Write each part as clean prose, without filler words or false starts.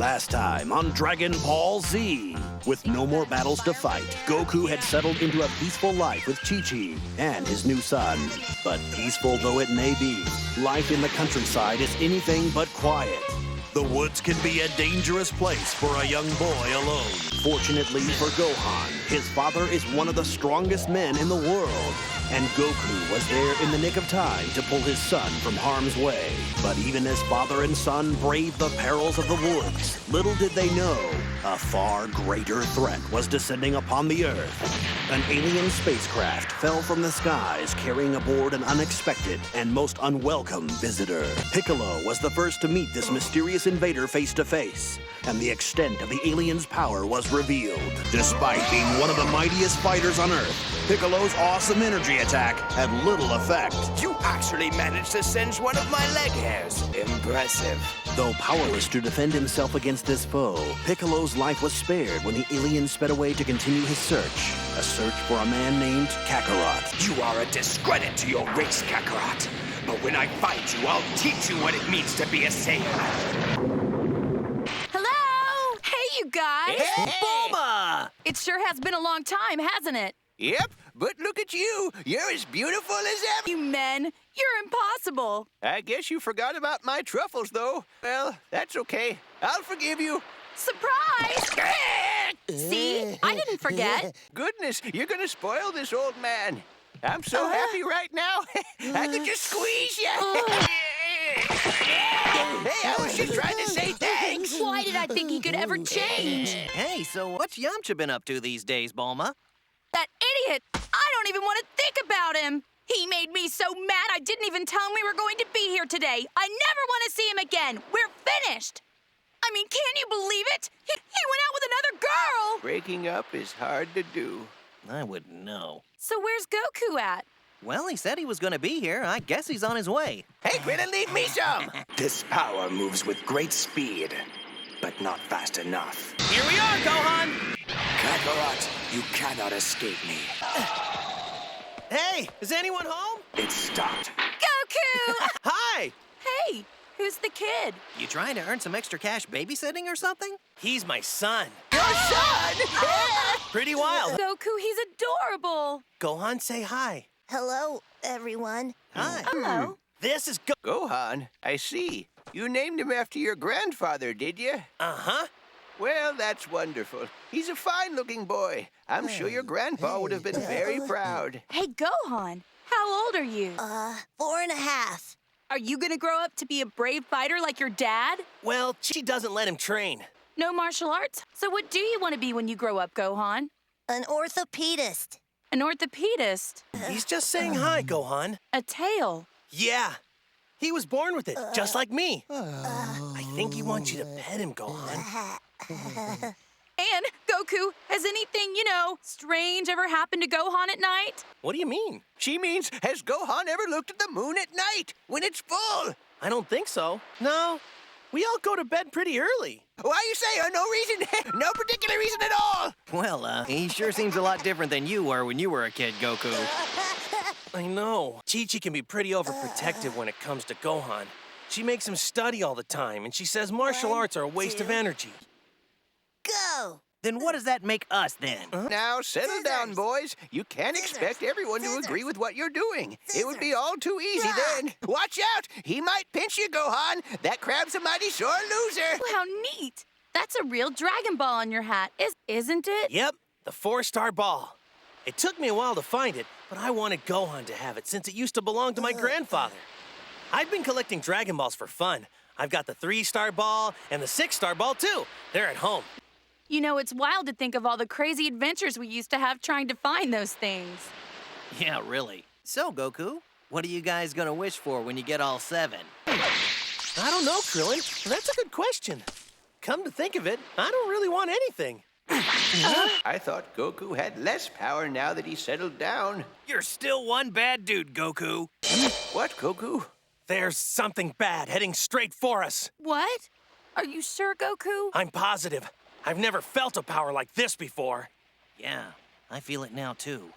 Last time on Dragon Ball Z. With no more battles to fight, Goku had settled into a peaceful life with Chi-Chi and his new son. But peaceful though it may be, life in the countryside is anything but quiet. The woods can be a dangerous place for a young boy alone. Fortunately for Gohan, his father is one of the strongest men in the world. And Goku was there in the nick of time to pull his son from harm's way. But even as father and son braved the perils of the woods, little did they know, a far greater threat was descending upon the Earth. An alien spacecraft fell from the skies carrying aboard an unexpected and most unwelcome visitor. Piccolo was the first to meet this mysterious invader face to face, and the extent of the alien's power was revealed. Despite being one of the mightiest fighters on Earth, Piccolo's awesome energy attack had little effect. You actually managed to singe one of my leg hairs. Impressive. Though powerless to defend himself against this foe, Piccolo's life was spared when the alien sped away to continue his search. A search for a man named Kakarot. You are a discredit to your race, Kakarot. But when I find you, I'll teach you what it means to be a Saiyan. Hello! Hey, you guys! Hey! Bulma! It sure has been a long time, hasn't it? Yep, but look at you. You're as beautiful as ever. You men, you're impossible. I guess you forgot about my truffles, though. Well, that's okay. I'll forgive you. Surprise! See? I didn't forget. Goodness, you're gonna spoil this old man. I'm so happy right now. I could just squeeze you. Hey, I was just trying to say thanks. Why did I think he could ever change? Hey, so what's Yamcha been up to these days, Bulma? That idiot! I don't even want to think about him. He made me so mad I didn't even tell him we were going to be here today. I never want to see him again. We're finished. I mean, can you believe it? He went out with another girl. Breaking up is hard to do. I wouldn't know. So where's Goku at? Well, he said he was gonna be here. I guess he's on his way. Hey, Krillin, leave me some. This power moves with great speed, but not fast enough. Here we are, Gohan! Kakarot, you cannot escape me. Hey, is anyone home? It stopped. Goku! Hi! Hey, who's the kid? You trying to earn some extra cash babysitting or something? He's my son. Your son! Pretty wild. Goku, he's adorable. Gohan, say hi. Hello, everyone. Hi. Hello. This is Gohan, I see. You named him after your grandfather, did you? Uh-huh. Well, that's wonderful. He's a fine-looking boy. I'm sure your grandpa would have been very proud. Hey, Gohan, how old are you? 4.5. Are you gonna grow up to be a brave fighter like your dad? Well, she doesn't let him train. No martial arts? So what do you want to be when you grow up, Gohan? An orthopedist. An orthopedist? He's just saying hi, Gohan. A tail? Yeah. He was born with it, just like me. I think he wants you to pet him, Gohan. And, Goku, has anything, strange ever happened to Gohan at night? What do you mean? She means, has Gohan ever looked at the moon at night when it's full? I don't think so. No. We all go to bed pretty early. Why you say no reason? No particular reason at all. Well, he sure seems a lot different than you were when you were a kid, Goku. I know. Chi-Chi can be pretty overprotective when it comes to Gohan. She makes him study all the time, and she says martial arts are a waste of energy. Go! Then what does that make us, then? Now, settle down, boys. You can't expect everyone to agree with what you're doing. It would be all too easy then. Watch out! He might pinch you, Gohan. That crab's a mighty sore loser. Oh, how neat! That's a real Dragon Ball on your hat, isn't it? Yep, the 4-star ball. It took me a while to find it, but I wanted Gohan to have it since it used to belong to my grandfather. I've been collecting Dragon Balls for fun. I've got the 3-star ball and the 6-star ball, too. They're at home. You know, it's wild to think of all the crazy adventures we used to have trying to find those things. Yeah, really. So, Goku, what are you guys gonna wish for when you get all 7? I don't know, Krillin. That's a good question. Come to think of it, I don't really want anything. I thought Goku had less power now that he settled down. You're still one bad dude, Goku. What, Goku? There's something bad heading straight for us. What? Are you sure, Goku? I'm positive. I've never felt a power like this before. Yeah, I feel it now, too.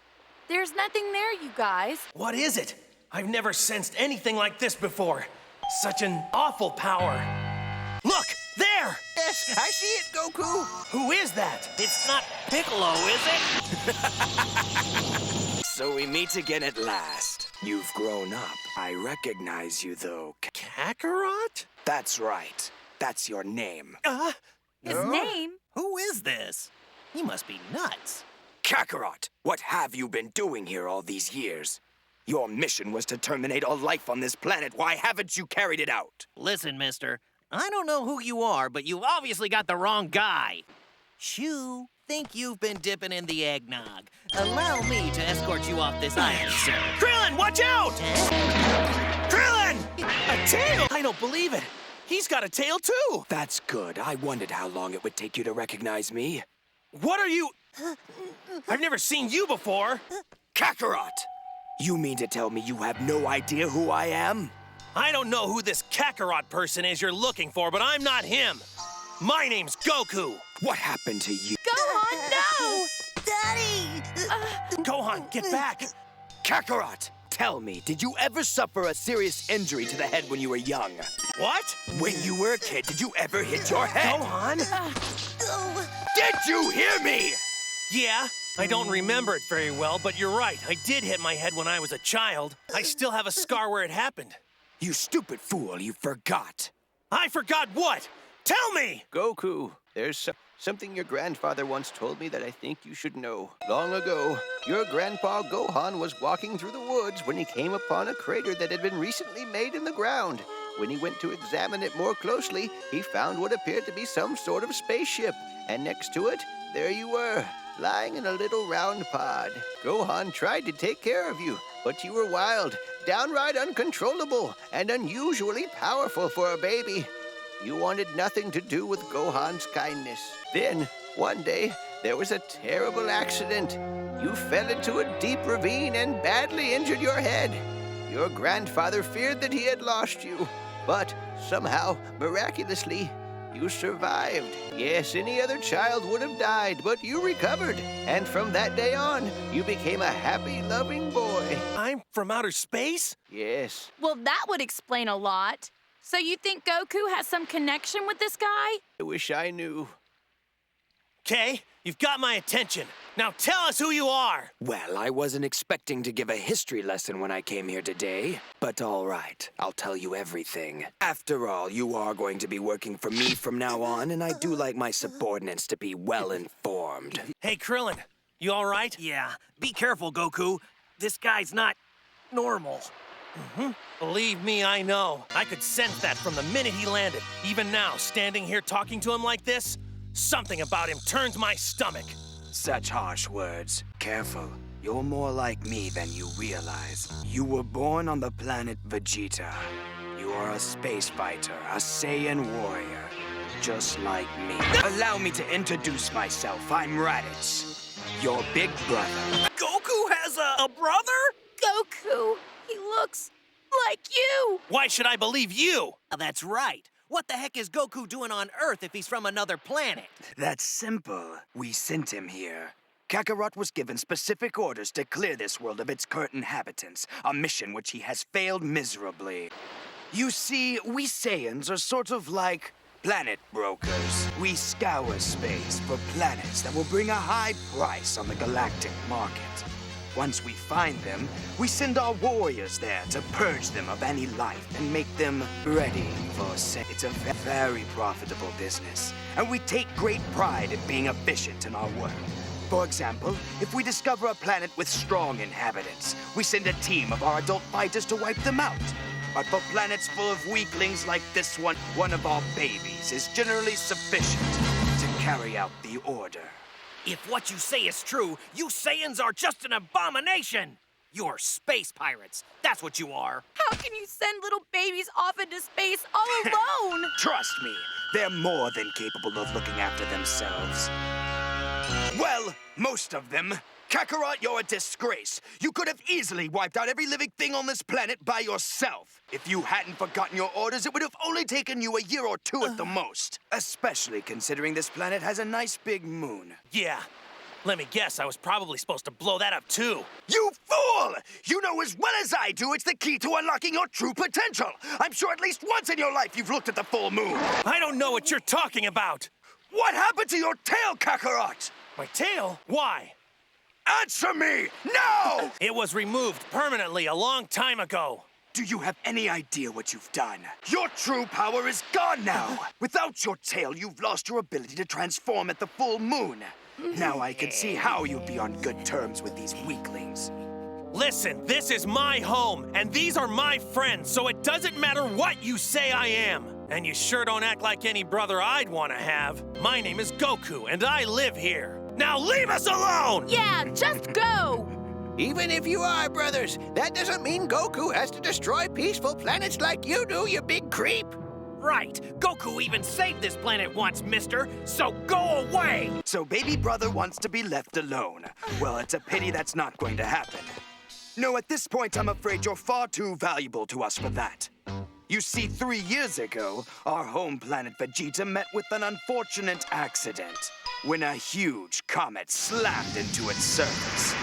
There's nothing there, you guys. What is it? I've never sensed anything like this before. Such an awful power. Look, there! Yes, I see it, Goku. Who is that? It's not Piccolo, is it? So we meet again at last. You've grown up. I recognize you, though. Kakarot? That's right. That's your name. His name? Who is this? He must be nuts. Kakarot, what have you been doing here all these years? Your mission was to terminate all life on this planet. Why haven't you carried it out? Listen, mister, I don't know who you are, but you've obviously got the wrong guy. Shoo, think you've been dipping in the eggnog. Allow me to escort you off this island, sir. Krillin, watch out! Krillin! A tail? I don't believe it. He's got a tail, too. That's good. I wondered how long it would take you to recognize me. What are you... I've never seen you before. Kakarot! You mean to tell me you have no idea who I am? I don't know who this Kakarot person is you're looking for, but I'm not him. My name's Goku. What happened to you? Gohan, no! Daddy! Gohan, get back. Kakarot, tell me, did you ever suffer a serious injury to the head when you were young? What? When you were a kid, did you ever hit your head? Gohan? Did you hear me? Yeah, I don't remember it very well, but you're right. I did hit my head when I was a child. I still have a scar where it happened. You stupid fool, you forgot. I forgot what? Tell me! Goku, there's something your grandfather once told me that I think you should know. Long ago, your grandpa Gohan was walking through the woods when he came upon a crater that had been recently made in the ground. When he went to examine it more closely, he found what appeared to be some sort of spaceship. And next to it, there you were, lying in a little round pod. Gohan tried to take care of you, but you were wild, downright uncontrollable, and unusually powerful for a baby. You wanted nothing to do with Gohan's kindness. Then, one day, there was a terrible accident. You fell into a deep ravine and badly injured your head. Your grandfather feared that he had lost you, but somehow, miraculously, you survived. Yes, any other child would have died, but you recovered. And from that day on, you became a happy, loving boy. I'm from outer space? Yes. Well, that would explain a lot. So you think Goku has some connection with this guy? I wish I knew. Okay, you've got my attention. Now tell us who you are. Well, I wasn't expecting to give a history lesson when I came here today, but all right, I'll tell you everything. After all, you are going to be working for me from now on, and I do like my subordinates to be well informed. Hey, Krillin, you all right? Yeah, be careful, Goku. This guy's not normal. Believe me, I know. I could sense that from the minute he landed. Even now, standing here talking to him like this, something about him turns my stomach. Such harsh words. Careful. You're more like me than you realize. You were born on the planet Vegeta. You are a space fighter, a Saiyan warrior, just like me. Allow me to introduce myself. I'm Raditz, your big brother. Goku has a brother? Goku, he looks like you. Why should I believe you? That's right. What the heck is Goku doing on Earth if he's from another planet? That's simple. We sent him here. Kakarot was given specific orders to clear this world of its current inhabitants, a mission which he has failed miserably. You see, we Saiyans are sort of like planet brokers. We scour space for planets that will bring a high price on the galactic market. Once we find them, we send our warriors there to purge them of any life and make them ready for sex. It's a very profitable business, and we take great pride in being efficient in our work. For example, if we discover a planet with strong inhabitants, we send a team of our adult fighters to wipe them out. But for planets full of weaklings like this one of our babies is generally sufficient to carry out the order. If what you say is true, you Saiyans are just an abomination! You're space pirates. That's what you are. How can you send little babies off into space all alone? Trust me, they're more than capable of looking after themselves. Well, most of them. Kakarot, you're a disgrace. You could have easily wiped out every living thing on this planet by yourself. If you hadn't forgotten your orders, it would have only taken you a year or two at the most. Especially considering this planet has a nice big moon. Yeah. Let me guess, I was probably supposed to blow that up too. You fool! You know as well as I do it's the key to unlocking your true potential. I'm sure at least once in your life you've looked at the full moon. I don't know what you're talking about. What happened to your tail, Kakarot? My tail? Why? Answer me! No! It was removed permanently a long time ago. Do you have any idea what you've done? Your true power is gone now! Without your tail, you've lost your ability to transform at the full moon. Now I can see how you'd be on good terms with these weaklings. Listen, this is my home, and these are my friends, so it doesn't matter what you say I am. And you sure don't act like any brother I'd want to have. My name is Goku, and I live here. Now leave us alone! Yeah, just go! Even if you are brothers, that doesn't mean Goku has to destroy peaceful planets like you do, you big creep. Right. Goku even saved this planet once, mister, so go away! So baby brother wants to be left alone. Well, it's a pity that's not going to happen. No, at this point, I'm afraid you're far too valuable to us for that. You see, 3 years ago, our home planet Vegeta met with an unfortunate accident when a huge comet slammed into its surface.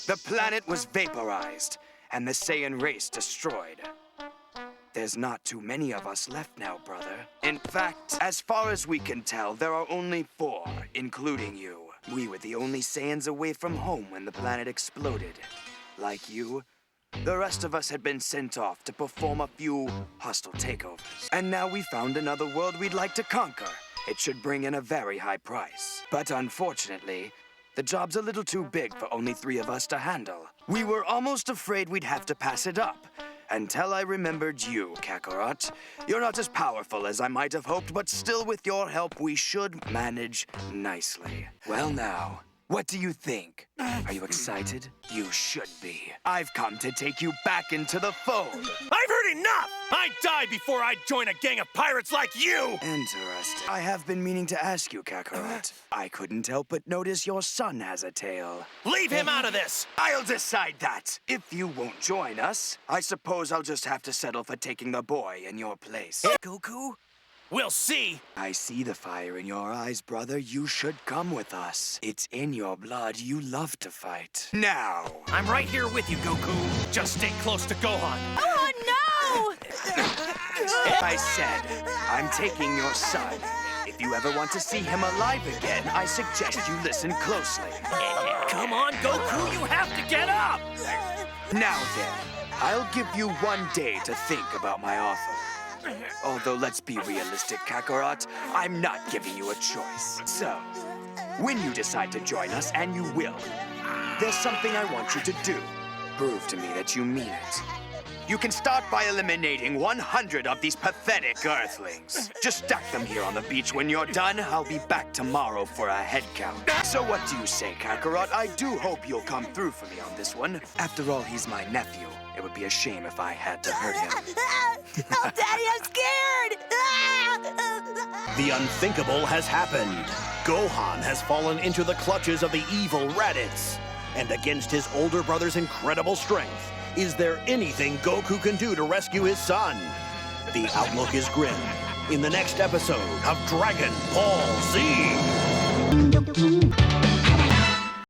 The planet was vaporized, and the Saiyan race destroyed. There's not too many of us left now, brother. In fact, as far as we can tell, there are only 4, including you. We were the only Saiyans away from home when the planet exploded. Like you, the rest of us had been sent off to perform a few hostile takeovers. And now we found another world we'd like to conquer. It should bring in a very high price. But unfortunately, the job's a little too big for only 3 of us to handle. We were almost afraid we'd have to pass it up. Until I remembered you, Kakarot. You're not as powerful as I might have hoped, but still with your help, we should manage nicely. Well now, what do you think? Are you excited? You should be. I've come to take you back into the fold. I've heard enough! I'd die before I'd join a gang of pirates like you! Interesting. I have been meaning to ask you, Kakarot. I couldn't help but notice your son has a tail. Leave him out of this! I'll decide that. If you won't join us, I suppose I'll just have to settle for taking the boy in your place. Goku? We'll see! I see the fire in your eyes, brother. You should come with us. It's in your blood. You love to fight. Now! I'm right here with you, Goku. Just stay close to Gohan. Oh, no! I said, I'm taking your son. If you ever want to see him alive again, I suggest you listen closely. Come on, Goku, you have to get up! Now then, I'll give you 1 day to think about my offer. Although, let's be realistic, Kakarot, I'm not giving you a choice. So, when you decide to join us, and you will, there's something I want you to do. Prove to me that you mean it. You can start by eliminating 100 of these pathetic Earthlings. Just stack them here on the beach. When you're done, I'll be back tomorrow for a head count. So what do you say, Kakarot? I do hope you'll come through for me on this one. After all, he's my nephew. It would be a shame if I had to hurt him. Oh, Daddy, I'm scared! The unthinkable has happened. Gohan has fallen into the clutches of the evil Raditz. And against his older brother's incredible strength, is there anything Goku can do to rescue his son? The outlook is grim in the next episode of Dragon Ball Z.